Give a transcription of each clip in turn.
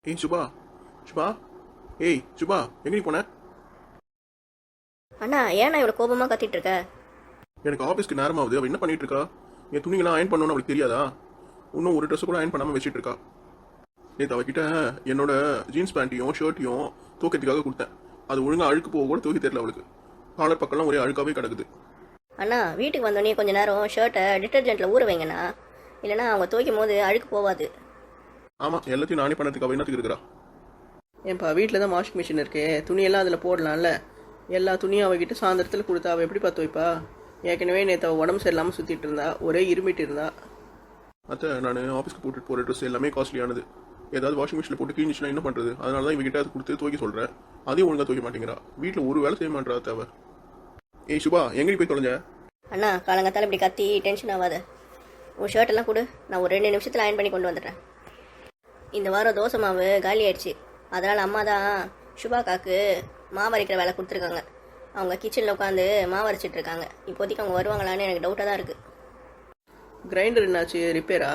ஏய் சுபா, சுபா, ஏய் சுபா, எங்க நீ போன? அண்ணா ஏண்ணா இவ்வளோ கோபமாக கத்திட்டு இருக்க? எனக்கு ஆஃபீஸ்க்கு நேரமாகுது. அவள் என்ன பண்ணிட்டு இருக்கா? என் துணிங்களாம் அயன் பண்ணணும்னு அவளுக்கு தெரியாதா? இன்னும் ஒரு ட்ரெஸ் கூட அயன் பண்ணாமல் வச்சுட்டு இருக்கா. நேற்று அவகிட்ட என்னோட ஜீன்ஸ் பேண்ட்டையும் ஷர்ட்டையும் தூக்கத்துக்காக கொடுத்தேன். அது ஒழுங்காக அழுக்கு போக கூட தூக்கி தெரியல அவளுக்கு. காலர் பக்கம்லாம் ஒரே அழுக்காவே கிடக்குது. அண்ணா வீட்டுக்கு வந்தோடனே கொஞ்ச நேரம் ஷர்ட்டை டிட்டர்ஜென்ட்டில் ஊற வைங்கண்ணா, இல்லைனா அவங்க துவைக்கும் போது அழுக்கு போகாது. ஆமாம், எல்லாத்தையும் நானே பண்ணதுக்கு அவள் என்னத்துக்கு இருக்கிறா? ஏன்ப்பா வீட்டில் தான் வாஷிங் மிஷின் இருக்கே, துணியெல்லாம் அதில் போடலாம்ல. எல்லா துணியும் அவகிட்ட சாயந்தரத்தில் கொடுத்தா அவள் எப்படி பார்த்து வைப்பா? ஏற்கனவே நேற்று அவள் உடம்பு சரியில்லாமல் சுற்றிட்டு இருந்தா, ஒரே இருமிட்டு இருந்தா. அத்தை, நான் ஆஃபீஸ்க்கு போட்டுட்டு போகிற ட்ரெஸ் எல்லாமே காஸ்ட்லியானது. ஏதாவது வாஷிங் மிஷினில் போட்டு கிழிஞ்சிச்சுன்னா என்ன பண்ணுறது? அதனால தான் இவகிட்ட அதை கொடுத்து துவைக்க சொல்கிறேன். அதையும் ஒழுங்காக துவைக்க மாட்டேங்கிறா. வீட்டில் ஒரு வேலை செய்ய மாட்டேறா தேவை. ஏய் சுபா, எங்கே போய் தொலைஞ்ச? அண்ணா காலங்கத்தால் இப்படி கத்தி டென்ஷன் ஆகாத. உன் ஷர்ட்டெல்லாம் கொடு, நான் ஒரு 2 நிமிஷத்தில் அயன் பண்ணி கொண்டு வந்துடுறேன். இந்த வாரம் தோசை மாவு காலி ஆயிடுச்சு. அதனால் அம்மா தான் சுபாக்காக்கு மாவு அரைக்கிற வேலை கொடுத்துருக்காங்க. அவங்க கிச்சனில் உட்காந்து மாவு அரைச்சிட்டு இருக்காங்க. இப்போதைக்கு அவங்க வருவாங்களான்னு எனக்கு டவுட்டாக தான் இருக்குது. கிரைண்டர் என்னாச்சு, ரிப்பேரா?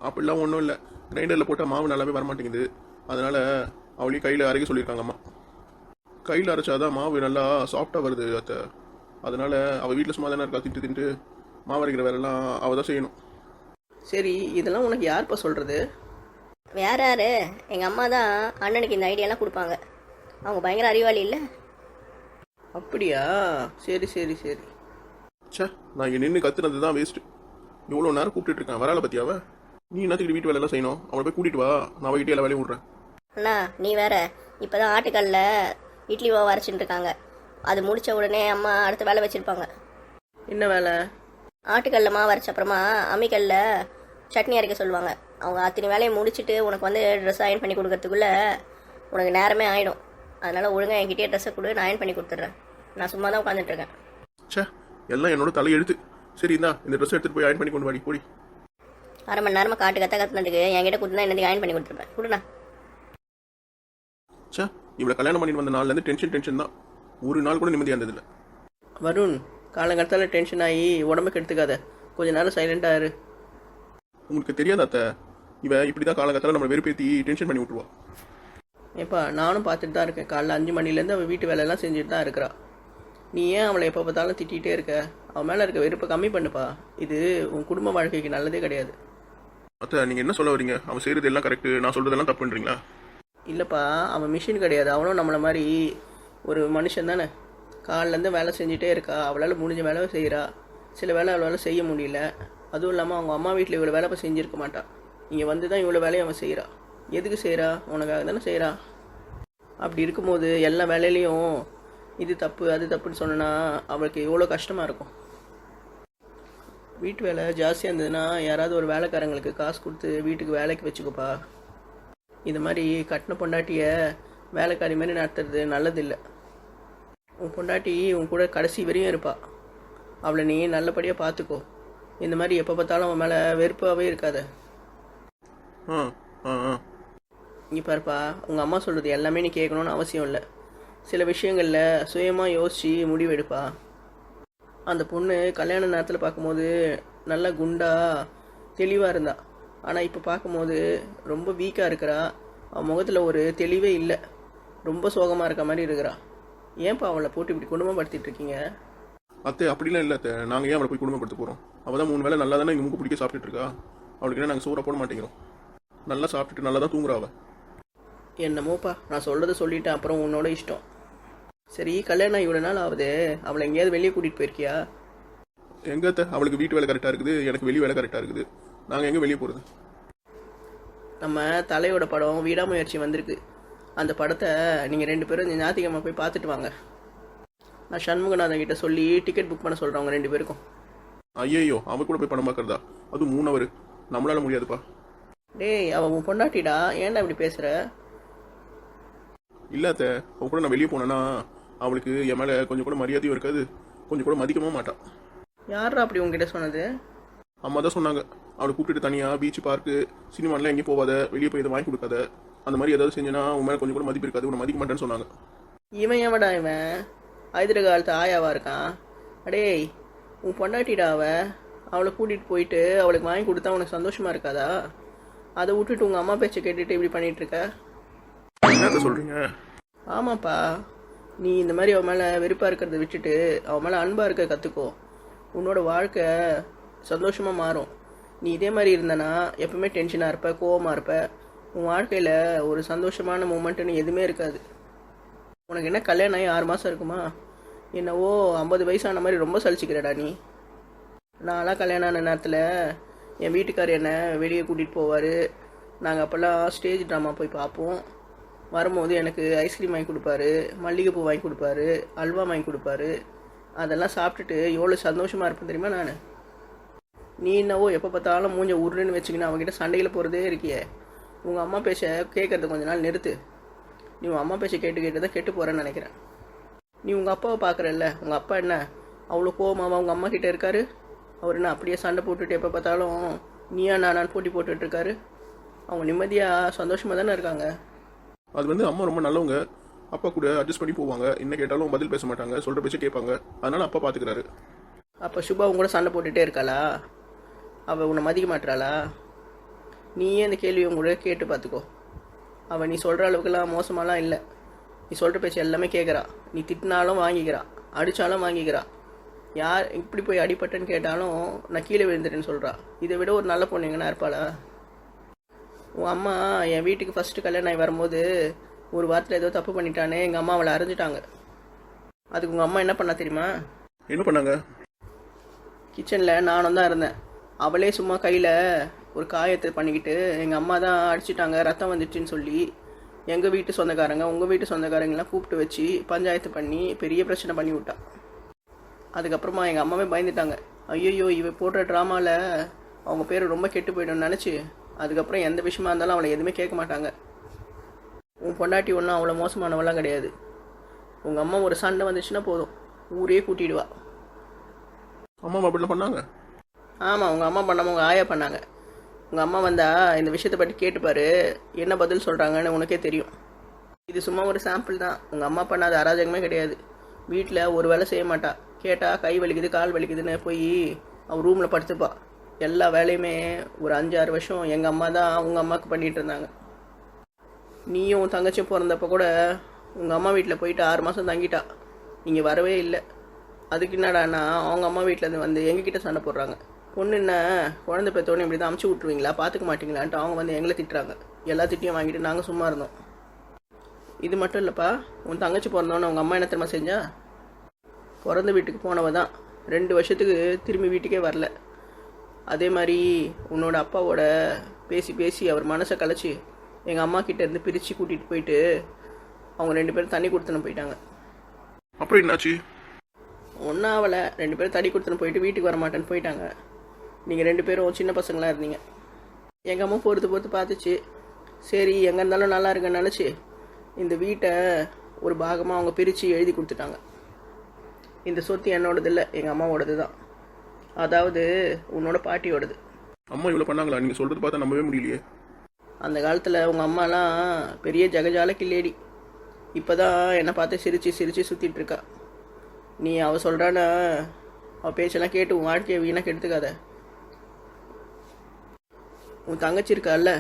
அப்படிலாம் ஒன்றும் இல்லை. கிரைண்டரில் போட்டால் மாவு நல்லாவே வரமாட்டேங்குது. அதனால் அவளையும் கையில் அரைக்க சொல்லியிருக்காங்க அம்மா. கையில் அரைச்சாதான் மாவு நல்லா சாஃப்டாக வருது அத்தை. அதனால் அவள் வீட்டில் சும்மா தானே இருக்கா, திட்டு தின்ட்டு மாவு அரைக்கிற வேலைலாம் அவள் தான் செய்யணும். சரி, இதெல்லாம் உனக்கு யார்ப்பா சொல்கிறது? வேற யாரு? எங்கள் அம்மா தான் அண்ணனுக்கு இந்த ஐடியாலாம் கொடுப்பாங்க. அவங்க பயங்கர அறிவாளி இல்லை? அப்படியா? சரி சரி சரி. சே, நான் இங்கே நின்று கத்துனது தான் வேஸ்ட்டு. இவ்வளோ நேரம் கூப்பிட்டு இருக்கேன், வரால பற்றியாவ? நீ என்னத்துக்கு வீட்டு வேலையெல்லாம் செய்யணும்? அவளை போய் கூட்டிகிட்டு வா, நான் அவகிட்ட எல்லா வேலையும் விட்றேன். அண்ணா நீ வேற, இப்போ தான் ஆட்டுக்கல்ல இட்லி மாவு அரைச்சிட்டு இருக்காங்க. அது முடித்த உடனே அம்மா அடுத்த வேலை வச்சுருப்பாங்க. என்ன வேலை? ஆட்டுக்கல்ல மாவு அரைச்ச அப்புறமா அம்மிக்கல்ல சட்னி அரைக்க சொல்லுவாங்க. அவங்க அத்தனை வேலையை முடிச்சுட்டு உனக்கு வந்து ட்ரெஸ் அயன் பண்ணி கொடுக்கறதுக்குள்ளே உனக்கு நேரமே ஆகிடும். அதனால் ஒழுங்காக என்கிட்டயே ட்ரெஸ்ஸை கொடு, நான் அயன் பண்ணி கொடுத்துட்றேன். நான் சும்மா தான் உட்காந்துட்ருக்கேன். சே, எல்லாம் என்னோட தலையெழுத்து. சரி, இந்தா இந்த ட்ரெஸ் எடுத்துகிட்டு போய் அயன் பண்ணி கொண்டு வாடி போடி. அரை மணி நேரமாக காட்டு கற்றுனதுக்கு என்கிட்ட கொடுத்துனா என்னதுக்கு அயன் பண்ணி கொடுத்துருப்பேன். கொடுண்ணா. சே, இவளை கல்யாணம் பண்ணிட்டு வந்த நாள்லேருந்து டென்ஷன் தான். ஒரு நாள் கூட நிம்மதியாக இருந்ததில்லை. வருண், காலங்கடத்தால் டென்ஷன் ஆகி உடம்புக்கு எடுத்துக்காத. கொஞ்ச நேரம் சைலண்டாக இரு. உங்களுக்கு தெரியாத அத்தை, இவ இப்படி தான் காலங்கத்தால் நம்மளை வெறுப்பேற்றி டென்ஷன் பண்ணி விட்டுருவா. ஏப்பா நானும் பார்த்துட்டு தான் இருக்கேன். காலைல 5 மணிலேருந்து அவள் வீட்டு வேலையெல்லாம் செஞ்சுட்டு தான் இருக்கிறா. நீ ஏன் அவளை எப்போ பார்த்தாலும் திட்டிகிட்டே இருக்க? அவன் மேலே இருக்க வெறுப்பை கம்மி பண்ணுப்பா. இது உன் குடும்ப வாழ்க்கைக்கு நல்லதே கிடையாது. அத்தை, நீங்கள் என்ன சொல்ல வரீங்க? அவன் செய்கிறது எல்லாம் கரெக்டு, நான் சொல்கிறதெல்லாம் தப்புன்றீங்களா? இல்லைப்பா, அவன் மிஷின் கிடையாது. அவனும் நம்மளை மாதிரி ஒரு மனுஷன் தானே. காலிலேருந்து வேலை செஞ்சுட்டே இருக்கா. அவளால் முடிஞ்ச வேலை செய்கிறா. சில வேலை அவளால் செய்ய முடியல. அதுவும் இல்லாமல் அவங்க அம்மா வீட்டில் இவ்வளோ வேலை இப்போ செஞ்சுருக்க மாட்டான். இங்கே வந்து தான் இவ்வளோ வேலையும் அவன் செய்கிறா. எதுக்கு செய்கிறா? உனக்காக தானே செய்கிறா. அப்படி இருக்கும்போது எல்லா வேலையிலையும் இது தப்பு அது தப்புன்னு சொன்னா அவளுக்கு எவ்வளோ கஷ்டமாக இருக்கும். வீட்டு வேலை ஜாஸ்தியாக இருந்ததுன்னா யாராவது ஒரு வேலைக்காரங்களுக்கு காசு கொடுத்து வீட்டுக்கு வேலைக்கு வச்சுக்கோப்பா. இது மாதிரி கட்டின பொண்டாட்டியை வேலைக்காரி மாதிரி நடத்துறது நல்லதில்லை. உன் பொண்டாட்டி உன் கூட கடைசி வரையும் இருப்பா. அவளை நீ நல்லபடியாக பார்த்துக்கோ. இந்த மாதிரி எப்போ பார்த்தாலும் அவன் மேலே வெறுப்பாகவே இருக்காத. ஆ ஆ ஆ இங்கே பாருப்பா, உங்கள் அம்மா சொல்கிறது எல்லாமே நீ கேட்கணுன்னு அவசியம் இல்லை. சில விஷயங்களில் சுயமாக யோசித்து முடிவெடுப்பா. அந்த பொண்ணு கல்யாண நேரத்தில் பார்க்கும்போது நல்லா குண்டா தெளிவாக இருந்தா. ஆனால் இப்போ பார்க்கும்போது ரொம்ப வீக்காக இருக்கிறா. அவன் முகத்தில் ஒரு தெளிவே இல்லை. ரொம்ப சோகமாக இருக்க மாதிரி இருக்கிறா. ஏன்ப்பா அவளை போட்டு இப்படி குடும்பப்படுத்திட்டு இருக்கீங்க? அத்தை, அப்படிலாம் இல்லை அத்தை. நாங்கள் ஏன் அவளை போய் குடும்பப்படுத்த போகிறோம்? அவள் தான் 3 வேளை நல்லா தானே எங்கள் மூக்கு பிடிக்க சாப்பிட்டுட்டு இருக்கா. அவளுக்கு என்ன நாங்கள் சோறாக போட மாட்டேங்கிறோம். நல்லா சாப்பிட்டுட்டு நல்லா தான் தூங்குறா அவள். என்னமோப்பா, நான் சொல்கிறத சொல்லிட்டேன், அப்புறம் உன்னோட இஷ்டம். சரி, கல்யாணம் இவ்வளோ நாள் ஆகுது, அவளை எங்கேயாவது வெளியே கூட்டிகிட்டு போயிருக்கியா? எங்கே அத்தை, அவளுக்கு வீட்டு வேலை கரெக்டாக இருக்குது, எனக்கு வெளி வேலை கரெக்டாக இருக்குது. நாங்கள் எங்கே வெளியே போகிறது? நம்ம தலையோட படம் விடாமுயற்சி வந்திருக்கு. அந்த படத்தை நீங்கள் 2 பேரும் இந்த ஞாயிற்றுக்கிழமை போய் பார்த்துட்டு வாங்க. நான் சண்முகநாதன் கிட்ட சொல்லி டிக்கெட் புக் பண்ண சொல்கிறேன் அவங்க 2 பேருக்கும். ஐயோ, அவன் கூட போய் படம் பார்க்குறதா? அதுவும் 3 hour. நம்மளால முடியாதுப்பா. டேய், அவன் உன் பொண்டாட்டிடா, ஏன்டா இப்படி பேசுகிற? இல்லை அத்தை, அவள் கூட நான் வெளியே போனேன்னா அவளுக்கு என் மேலே கொஞ்சம் கூட மரியாதையும் இருக்காது, கொஞ்சம் கூட மதிக்கவும் மாட்டான். யாரா அப்படி உங்ககிட்ட சொன்னது? அம்மா தான் சொன்னாங்க. அவளை கூப்பிட்டுட்டு தனியாக பீச் பார்க்கு சினிமாலாம் எங்கேயும் போகாத, வெளியே போய் இதை வாங்கி கொடுக்காத, அந்த மாதிரி ஏதாவது செஞ்சேன்னா உன் மேலே கொஞ்சம் கூட மதிப்பு இருக்காது, உன்னை மதிக்க மாட்டேன்னு சொன்னாங்க. இவன் எவடா இவன்? ஆயுத காலத்து ஆயாவா இருக்கான்? அடேய், உன் பொண்டாட்டிடா அவளை கூட்டிகிட்டு போயிட்டு அவளுக்கு வாங்கி கொடுத்தா உனக்கு சந்தோஷமாக இருக்காதா? அதை விட்டுட்டு உங்கள் அம்மா பேச்சை கேட்டுட்டு இப்படி பண்ணிகிட்ருக்க. என்னத்த சொல்கிறீங்க? ஆமாப்பா, நீ இந்த மாதிரி அவன் மேலே வெறுப்பாக இருக்கிறத விட்டுட்டு அவன் மேலே அன்பாக இருக்க கற்றுக்கோ. உன்னோட வாழ்க்கை சந்தோஷமாக மாறும். நீ இதே மாதிரி இருந்தனா எப்பவுமே டென்ஷனாக இருப்ப, கோவமாக இருப்ப. உன் வாழ்க்கையில் ஒரு சந்தோஷமான மூமெண்ட்டுன்னு எதுவுமே இருக்காது. உனக்கு என்ன கல்யாணம் ஆகி 6 மாதம் இருக்குமா? என்னவோ 50 வயசான மாதிரி ரொம்ப சலிச்சிக்கிறடா நீ. நான்லாம் கல்யாணம் ஆன நேரத்தில் என் வீட்டுக்கார் என்னை வெளியே கூட்டிகிட்டு போவார். நாங்கள் அப்போல்லாம் ஸ்டேஜ் ட்ராமா போய் பார்ப்போம். வரும்போது எனக்கு ஐஸ்கிரீம் வாங்கி கொடுப்பாரு, மல்லிகைப்பூ வாங்கி கொடுப்பாரு, அல்வா வாங்கி கொடுப்பாரு. அதெல்லாம் சாப்பிட்டுட்டு எவ்வளோ சந்தோஷமாக இருப்பேன் தெரியுமா நான். நீ என்னவோ எப்போ பார்த்தாலும் மூஞ்ச உருன்னு வச்சுக்கின்னு அவங்ககிட்ட சண்டையில் போகிறதே இருக்கியே. உங்கள் அம்மா பேச்ச கேட்கறது கொஞ்ச நாள் நிறுத்து. நீ உங்கள் அம்மா பேச்சை கேட்டு தான் கெட்டு போகிறேன்னு நினைக்கிறேன். நீ உங்கள் அப்பாவை பார்க்குறல்ல, உங்கள் அப்பா என்ன அவ்வளோ கோவமாவா உங்கள் அம்மா கிட்டே இருக்காரு? அவர் என்ன அப்படியே சண்டை போட்டுட்டு எப்போ பார்த்தாலும் நீயா நான் போட்டி போட்டுட்ருக்காரு? அவங்க நிம்மதியாக சந்தோஷமாக தானே இருக்காங்க. அது வந்து அம்மா ரொம்ப நல்லவங்க. அப்பா கூட அட்ஜஸ்ட் பண்ணி போவாங்க. என்ன கேட்டாலும் பதில் பேச மாட்டாங்க, சொல்கிற பேச்சு கேட்பாங்க. அதனால அப்பா பார்த்துக்கிறாரு. அப்போ சுபா உங்களோட சண்டை போட்டுகிட்டே இருக்காளா? அவள் உன்னை மதிக்க மாட்டாளா? நீயே இந்த கேள்வியை உங்களோட கேட்டு பார்த்துக்கோ. அவள் நீ சொல்கிற அளவுக்குலாம் மோசமாலாம் இல்லை. நீ சொல்கிற பேச்சு எல்லாமே கேட்குறா. நீ திட்டினாலும் வாங்கிக்கிறா, அடித்தாலும் வாங்கிக்கிறா. யார் இப்படி போய் அடிப்பட்டேன்னு கேட்டாலும் நான் கீழே விழுந்துட்டேன்னு சொல்கிறா. இதை விட ஒரு நல்ல பொண்ணு எங்கன்னா இருப்பாளா? உன் அம்மா என் வீட்டுக்கு ஃபஸ்ட்டு கல்யாணம் ஆகி வரும்போது ஒரு வாரத்தில் ஏதோ தப்பு பண்ணிட்டானே எங்கள் அம்மா அவளை அரைஞ்சிட்டாங்க. அதுக்கு உங்கள் அம்மா என்ன பண்ணா தெரியுமா? என்ன பண்ணாங்க? கிச்சனில் நானும் தான் இருந்தேன். அவளே சும்மா கையில் ஒரு காயத்தை பண்ணிக்கிட்டு எங்கள் அம்மா தான் அடிச்சிட்டாங்க, ரத்தம் வந்துடுச்சின்னு சொல்லி எங்கள் வீட்டு சொந்தக்காரங்க உங்கள் வீட்டு சொந்தக்காரங்கெல்லாம் கூப்பிட்டு வச்சு பஞ்சாயத்து பண்ணி பெரிய பிரச்சனை பண்ணி விட்டா. அதுக்கப்புறமா எங்கள் அம்மாவே பயந்துட்டாங்க. ஐயோ இவ போடுற ட்ராமாவில் அவங்க பேர் ரொம்ப கெட்டு போய்டும்னு நினச்சி அதுக்கப்புறம் எந்த விஷயமா இருந்தாலும் அவளை எதுவுமே கேட்க மாட்டாங்க. உன் பொண்டாட்டி ஒன்றும் அவ்வளோ மோசமானவெல்லாம் கிடையாது. உங்கள் அம்மா ஒரு சண்டை வந்துச்சுன்னா போதும் ஊரே கூட்டிடுவா. அம்மா அப்படிலாம் பண்ணாங்க? ஆமாம், உங்கள் அம்மா பண்ணாமல் உங்கள் ஆயா பண்ணாங்க. உங்கள் அம்மா வந்தா இந்த விஷயத்தை பற்றி கேட்டுப்பாரு, என்ன பதில் சொல்கிறாங்கன்னு உனக்கே தெரியும். இது சும்மா ஒரு சாம்பிள் தான். உங்கள் அம்மா பண்ணாத அராஜகமே கிடையாது. வீட்டில் ஒரு வேலை செய்ய மாட்டா. கேட்டால் கை வலிக்குது கால் வலிக்குதுன்னு போய் அவள் ரூமில் படுத்துப்பா. எல்லா வேலையுமே ஒரு 5-6 வருஷம் எங்கள் அம்மா தான் உங்கள் அம்மாவுக்கு பண்ணிகிட்டு இருந்தாங்க. நீயும் தங்கச்சியும் பிறந்தப்போ கூட உங்கள் அம்மா வீட்டில் போயிட்டு 6 மாதம் தங்கிட்டா. நீங்கள் வரவே இல்லை. அதுக்கு என்னடானா அவங்க அம்மா வீட்டிலேருந்து வந்து எங்ககிட்ட சண்டை போடுறாங்க. பொண்ணு என்ன குழந்தை பெற்றோன்னு இப்படி தான் அமுச்சு விட்ருவீங்களா, பார்த்துக்க மாட்டீங்களான்ட்டு அவங்க வந்து எங்களை திட்டுறாங்க. எல்லா திட்டியும் வாங்கிட்டு நாங்கள் சும்மா இருந்தோம். இது மட்டும் இல்லைப்பா, உன் தங்கச்சி பிறந்தோன்னு அவங்க அம்மா என்ன தெரியுமா செஞ்சா? பிறந்த வீட்டுக்கு போனவ தான் 2 வருஷத்துக்கு திரும்பி வீட்டுக்கே வரல. அதே மாதிரி உன்னோட அப்பாவோட பேசி அவர் மனசை கலைச்சி எங்கள் அம்மா கிட்டேருந்து பிரித்து கூட்டிகிட்டு போயிட்டு அவங்க 2 பேரும் தண்ணி கொடுத்துன்னு போயிட்டாங்க. அப்புறம் என்னாச்சு? ஒன்றும் ஆகலை. 2 பேரும் தண்ணி கொடுத்துன்னு போயிட்டு வீட்டுக்கு வர மாட்டேன்னு போயிட்டாங்க. நீங்கள் 2 பேரும் சின்ன பசங்களாக இருந்தீங்க. எங்கள் அம்மா பொறுத்து பார்த்துச்சு. சரி எங்கே இருந்தாலும் நல்லா இருக்குன்னு நினச்சி இந்த வீட்டை ஒரு பாகமாக அவங்க பிரித்து எழுதி கொடுத்துட்டாங்க. இந்த சொத்து என்னோடது இல்லை, எங்கள் அம்மாவோடது தான். அதாவது உன்னோட பாட்டியோடது. அம்மா இவ்வளோ பண்ணாங்களா? நீங்கள் சொல்கிறது பார்த்தா நம்பவே முடியலையே. அந்த காலத்தில் உங்கள் அம்மாலாம் பெரிய ஜகஜால கில்லேடி. இப்போ தான் என்னை பார்த்து சிரித்து சுற்றிட்டு இருக்கா. நீ அவள் சொல்கிறான்னா அவள் பேச்செல்லாம் கேட்டு உன் வாழ்க்கையை வீணாக கெடுத்துக்காத. உன் தங்கச்சி இருக்கால்ல,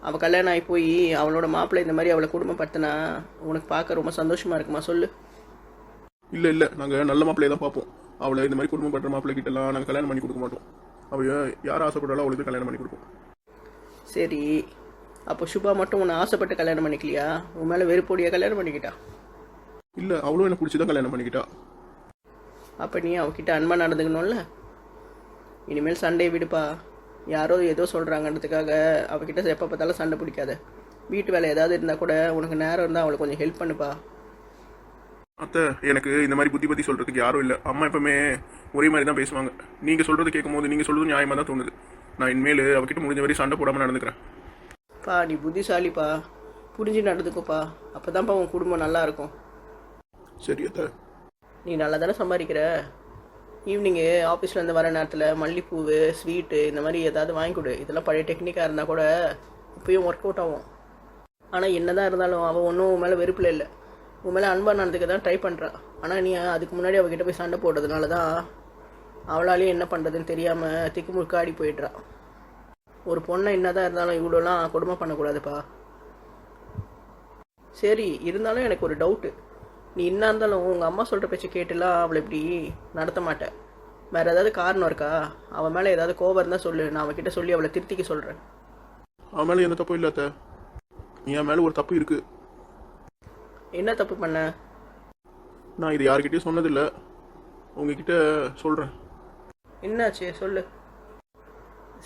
அவள் கல்யாணம் ஆகி போய் அவளோட மாப்பிள்ளை இந்த மாதிரி அவளை குடும்பப்படுத்தினா உனக்கு பார்க்க ரொம்ப சந்தோஷமாக இருக்குமா சொல்லு? இல்லை நாங்கள் நல்ல மாப்பிள்ளையை தான் பார்ப்போம். அவளை இந்த மாதிரி குடும்பம் பண்ணுற மாப்பிள்ளை கிட்டலாம் நாங்கள் கல்யாணம் பண்ணி கொடுக்க மாட்டோம். அவள் யார் ஆசைப்பட்டாலும் அவளுக்கு கல்யாணம் பண்ணி கொடுப்போம். சரி, அப்போ சுபா மட்டும் உன்னை ஆசைப்பட்டு கல்யாணம் பண்ணிக்கலையா? உன் மேலே வெறுப்போடியா கல்யாணம் பண்ணிக்கிட்டா? இல்லை, அவளும் எனக்கு பிடிச்சி தான் கல்யாணம் பண்ணிக்கிட்டா. அப்போ நீ அவகிட்ட அன்பாக நடந்துக்கணும்ல. இனிமேல் சண்டையை விடுப்பா. யாரோ ஏதோ சொல்கிறாங்கன்றதுக்காக அவகிட்ட எப்போ பார்த்தாலும் சண்டை பிடிக்காத. வீட்டு வேலை ஏதாவது இருந்தால் கூட உனக்கு நேரம் இருந்தால் அவளுக்கு கொஞ்சம் ஹெல்ப் பண்ணுப்பா. அத்தை, எனக்கு இந்த மாதிரி புத்தி சொல்கிறதுக்கு யாரும் இல்லை. அம்மா எப்பவுமே ஒரே மாதிரி தான் பேசுவாங்க. நீங்கள் சொல்கிறது கேட்கும் போது நீங்கள் சொல்கிறது நியாயமாக தான் தோணுது. நான் இனிமேல் அவகிட்ட முடிஞ்ச வரை சண்டை போடாமல் நடந்துக்கிறேன். பா நீ புத்திசாலிப்பா, புரிஞ்சு நடந்துக்கோப்பா. அப்போ தான்ப்பா உன் குடும்பம் நல்லா இருக்கும். சரி அத்தை. நீ நல்லா தானே சம்பாதிக்கிற. ஈவினிங்கு ஆஃபீஸ்லேருந்து வர நேரத்தில் மல்லிப்பூவு ஸ்வீட்டு இந்த மாதிரி ஏதாவது வாங்கி கொடு. இதெல்லாம் பழைய டெக்னிக்காக இருந்தால் கூட இப்போயும் ஒர்க் அவுட் ஆகும். ஆனால் என்ன தான் இருந்தாலும் அவள் ஒன்றும் உன் மேலே வெறுப்பில் இல்லை, உன் மேலே அன்பாக நடந்துக்க தான் ட்ரை பண்ணுறா. ஆனால் நீ அதுக்கு முன்னாடி அவகிட்ட போய் சண்டை போடுறதுனால தான் அவளாலேயும் என்ன பண்ணுறதுன்னு தெரியாமல் திக்குமுழுக்க ஆடி போயிடுறா. ஒரு பொண்ணை என்னதான் இருந்தாலும் இவ்வளோலாம் கொடுமை பண்ணக்கூடாதுப்பா. சரி, இருந்தாலும் எனக்கு ஒரு டவுட்டு. நீ என்ன இருந்தாலும் உங்கள் அம்மா சொல்கிற பேச்சு கேட்டுலாம் அவளை இப்படி நடத்த மாட்டேன். வேறு ஏதாவது காரணம் இருக்கா? அவன் மேலே ஏதாவது கோபம் இருந்தால் சொல்லு, நான் அவகிட்ட சொல்லி அவளை திருத்திக்க சொல்கிறேன். அவன் மேலே எந்த தப்பும் இல்லை அத்தை. என் மேலே ஒரு தப்பு இருக்குது. என்ன தப்பு பண்ண? நான் இது யார்கிட்டயும் சொன்னதில்லை, உங்ககிட்ட சொல்கிறேன். என்னாச்சு சொல்லு.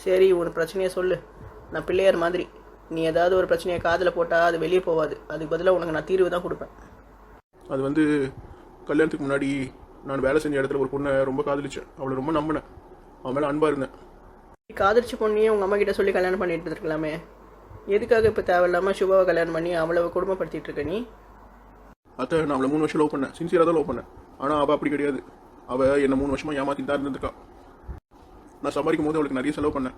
சரி, ஒரு பிரச்சனையை சொல்லு. நான் பிள்ளையார் மாதிரி. நீ ஏதாவது ஒரு பிரச்சனையை காதில் போட்டால் அது வெளியே போகாது. அதுக்கு பதிலாக உனக்கு நான் தீர்வு தான் கொடுப்பேன். அது வந்து கல்யாணத்துக்கு முன்னாடி நான் வேலை செஞ்ச இடத்துல ஒரு பொண்ணை ரொம்ப காதலிச்சேன். அவளை ரொம்ப நம்பினேன். அவன் மேலே அன்பாக இருந்தேன். நீ காதலிச்சு பொண்ணையே உங்கள் அம்மா கிட்ட சொல்லி கல்யாணம் பண்ணிட்டு இருக்கலாமே. எதுக்காக இப்போ தேவையில்லாமல் சுபாவை கல்யாணம் பண்ணி அவளை குடும்பப்படுத்திட்டு இருக்க நீ? அத்தை, நான் அவளை 3 வருஷம் லவ் பண்ணேன். சின்சியராக தான் லவ் பண்ணேன். ஆனால் அவள் அப்படி கிடையாது. அவள் என்னை 3 வருஷமாக ஏமாற்றிட்டு தான் இருந்திருக்கா. நான் சம்பாதிக்கும் போது அவளுக்கு நிறைய செலவு பண்ணேன்.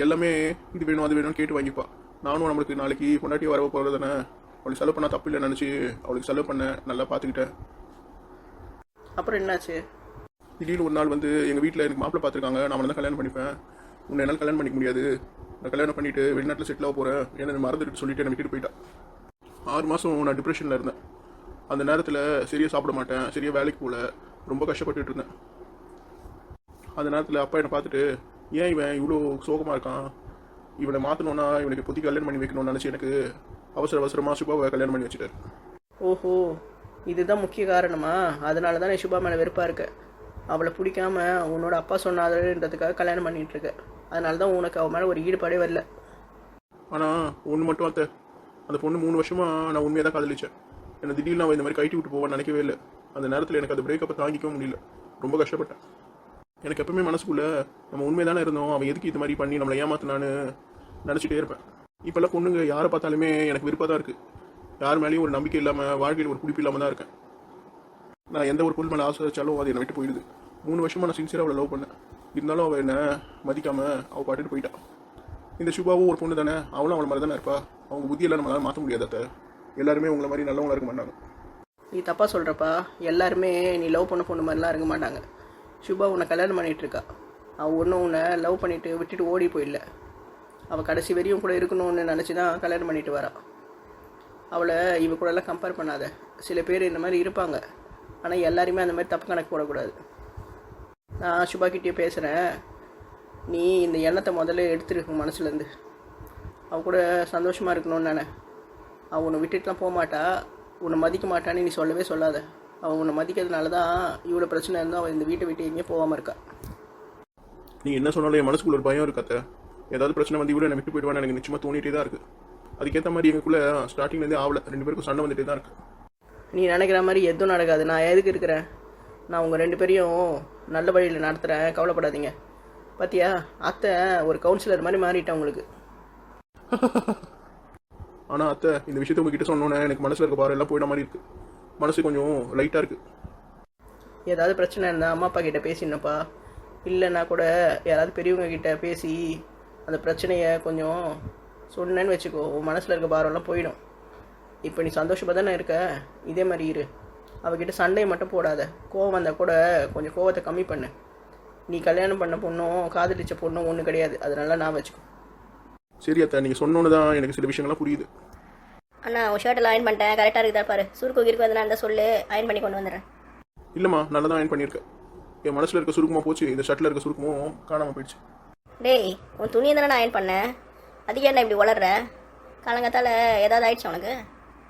எல்லாமே இது வேணும் அது வேணும்னு கேட்டு வாங்கிப்பா. நானும் நம்மளுக்கு நாளைக்கு பொண்டாட்டி வரவ போகிறது தானே, அவளுக்கு செலவு பண்ணால் தப்பு இல்லைன்னு நினச்சி அவளுக்கு செலவு பண்ணேன். நல்லா பார்த்துக்கிட்டேன். அப்புறம் என்னாச்சு? திடீர்னு ஒரு நாள் வந்து எங்கள் வீட்டில் எனக்கு மாப்பிள்ளை பார்த்துருக்காங்க. நான் அவனை தான் கல்யாணம் பண்ணிப்பேன், உன்னை என்னால் கல்யாணம் பண்ணிக்க முடியாது, நான் கல்யாணம் பண்ணிவிட்டு வெளிநாட்டில் செட்டில் ஆக போகிறேன், என்னை மறந்துட்டு சொல்லிட்டு என்னை விட்டுட்டு போயிட்டான். 6 மாதம் நான் டிப்ரெஷனில் இருந்தேன். அந்த நேரத்தில் சரியாக சாப்பிட மாட்டேன், சரியாக வேலைக்கு போகல, ரொம்ப கஷ்டப்பட்டுட்டு இருந்தேன். அந்த நேரத்தில் அப்பா என்னை பார்த்துட்டு, ஏன் இவன் இவ்வளோ சோகமாக இருக்கான், இவனை மாற்றணுன்னா இவனுக்கு பொத்தி கல்யாணம் பண்ணி வைக்கணும்னு நினச்சி எனக்கு அவசரமாக சுபாவை கல்யாணம் பண்ணி வச்சுட்டார். ஓஹோ, இதுதான் முக்கிய காரணமா? அதனால தான் நீ சுபா மேலே வெறுப்பாக இருக்க. அவளை பிடிக்காம உன்னோட அப்பா சொன்னாதுன்றதுக்காக கல்யாணம் பண்ணிட்டு இருக்க. அதனால தான் உனக்கு அவன் மேலே ஒரு ஈடுபாடே வரல. ஆனால் ஒன்று மட்டும் அத்தை, அந்த பொண்ணு 3 வருஷமாக நான் உண்மையாக தான் காதலிச்சேன். என்னை திடீர்னு அவன் இந்த மாதிரி கைட்டி விட்டு போவான்னு நினைக்கவே இல்லை. அந்த நேரத்தில் எனக்கு அந்த பிரேக்கப்பை தாங்கிக்கவும் முடியல. ரொம்ப கஷ்டப்பட்டேன். எனக்கு எப்பவுமே மனசுக்குள்ளே நம்ம உண்மை தானே இருந்தோம், அவன் எதுக்கு இது மாதிரி பண்ணி நம்மளை ஏமாத்தினான்னு நினச்சிட்டே இருப்பேன். இப்போல்லாம் பொண்ணுங்க யாரை பார்த்தாலுமே எனக்கு விருப்பம் தான் இருக்குது. யார் மேலேயும் ஒரு நம்பிக்கை இல்லாமல், வாழ்க்கையில் ஒரு பிடிப்பு இல்லாமல் தான் இருக்கேன். நான் எந்த ஒரு பொருள் மேலே ஆசை வச்சாலும் அது என்னை விட்டு போயிடுது. 3 வருஷமாக நான் சின்சியராக அவளை லவ் பண்ணேன். இருந்தாலும் அவள் என்னை மதிக்காமல் அவள் பாட்டுட்டு போயிட்டான். இந்த சுபாவும் ஒரு பொண்ணு தானே, அவளும் அவளை மாதிரி தானே இருப்பா. அவங்க புத்தியெல்லாம் நம்மளால் மாற்ற முடியாது அத்தை. எல்லாருமே உங்களை மாதிரி நல்லவங்களா இருக்க மாட்டாங்க. நீ தப்பாக சொல்கிறப்பா. எல்லாருமே நீ லவ் பண்ண பொண்ணு மாதிரிலாம் இருக்க மாட்டாங்க. சுபா உன்னை கல்யாணம் பண்ணிகிட்டு இருக்கா. அவள் ஒன்றும் உன்னை லவ் பண்ணிவிட்டு விட்டுட்டு ஓடி போயிடல. அவள் கடைசி வரையும் கூட இருக்கணும்னு நினச்சி தான் கல்யாணம் பண்ணிட்டு வரா. அவளை இவ கூடலாம் கம்பேர் பண்ணாத. சில பேர் இந்த மாதிரி இருப்பாங்க, ஆனால் எல்லாருமே அந்த மாதிரி தப்பு கணக்கு போடக்கூடாது. நான் சுபாக்கிட்டே பேசுகிறேன். நீ இந்த எண்ணத்தை முதல்ல எடுத்துருக்கு மனசுலேருந்து. அவள் கூட சந்தோஷமாக இருக்கணும்னு நானே. அவள் உன்னை விட்டுட்டுலாம் போக மாட்டா, உன்னை மதிக்க மாட்டான்னு நீ சொல்லவே சொல்லாத. அவன் உன்னை மதிக்கிறதுனால தான் இவ்வளோ பிரச்சனை இருந்தால் அவள் இந்த வீட்டை விட்டு எங்கேயும் போகாமல் இருக்கா. நீ என்ன சொன்னாலும் என் மனசுக்குள்ள ஒரு பயம் இருக்காத்த. ஏதாவது பிரச்சனை வந்து இவ்வளோ என்னை விட்டு போயிடுவான்னு எனக்கு நிச்சயமாக தோணிட்டே தான் இருக்குது. அதுக்கேற்ற மாதிரி எங்களுக்குள்ளே ஸ்டார்டிங்லேருந்தே ஆகலை. 2 பேருக்கும் சண்டை வந்துட்டே தான் இருக்குது. நீ நினைக்கிற மாதிரி எதுவும் நடக்காது. நான் எதுக்கு இருக்கிறேன்? நான் உங்கள் 2 பேரையும் நல்ல வழியில் நடத்துகிறேன், கவலைப்படாதீங்க. பார்த்தியா, அத்தை ஒரு கவுன்சிலர் மாதிரி மாறிட்டேன் உங்களுக்கு. ஆனால் அத்தை, இந்த விஷயத்தை உங்ககிட்ட சொன்னோன்னே எனக்கு மனசில் இருக்க பாரு எல்லாம் போயிட மாதிரி இருக்குது. மனசு கொஞ்சம் லைட்டாக இருக்குது. ஏதாவது பிரச்சனை இருந்தால் அம்மா அப்பா கிட்ட பேசினப்பா. இல்லைன்னா கூட யாராவது பெரியவங்க கிட்ட பேசி அந்த பிரச்சனையை கொஞ்சம் சொன்னேன்னு வச்சுக்கோ, உன் மனசில் இருக்க பாரம்லாம் போயிடும். இப்போ நீ சந்தோஷமாக தானே இருக்க, இதே மாதிரி இரு. அவகிட்ட சண்டையை மட்டும் போடாத. கோவம் வந்தால் கூட கொஞ்சம் கோவத்தை கம்மி பண்ணு. நீ கல்யாணம் பண்ண பொண்ணும் காதலிச்ச பொண்ணும் ஒன்றும் கிடையாது. அதனால நான் வச்சுக்கோ. சரி அத்தை, நீங்கள் சொன்னோன்னு தான் எனக்கு சில விஷயங்கள்லாம் புரியுது. அண்ணா, உன் ஷர்ட்டெல்லாம் அயன் பண்ணிட்டேன், கரெக்டாக இருக்குதா பாரு. சுருக்கு கிருக்கு வந்து நான் சொல்லு, அயன் பண்ணி கொண்டு வந்துடுறேன். இல்லைம்மா, நல்லா தான் அயன் பண்ணியிருக்கேன். என் மனசில் இருக்க சுருக்கமாக போச்சு, இந்த ஷர்ட்டில் இருக்க சுருக்கமும் காணாமல் போயிடுச்சு. டேய், உன் துணியை தானே நான் அயன் பண்ணேன், அதுக்கு என்ன இப்படி வளர்ற? காலங்கத்தால் ஏதாவது ஆயிடுச்சு உனக்கு?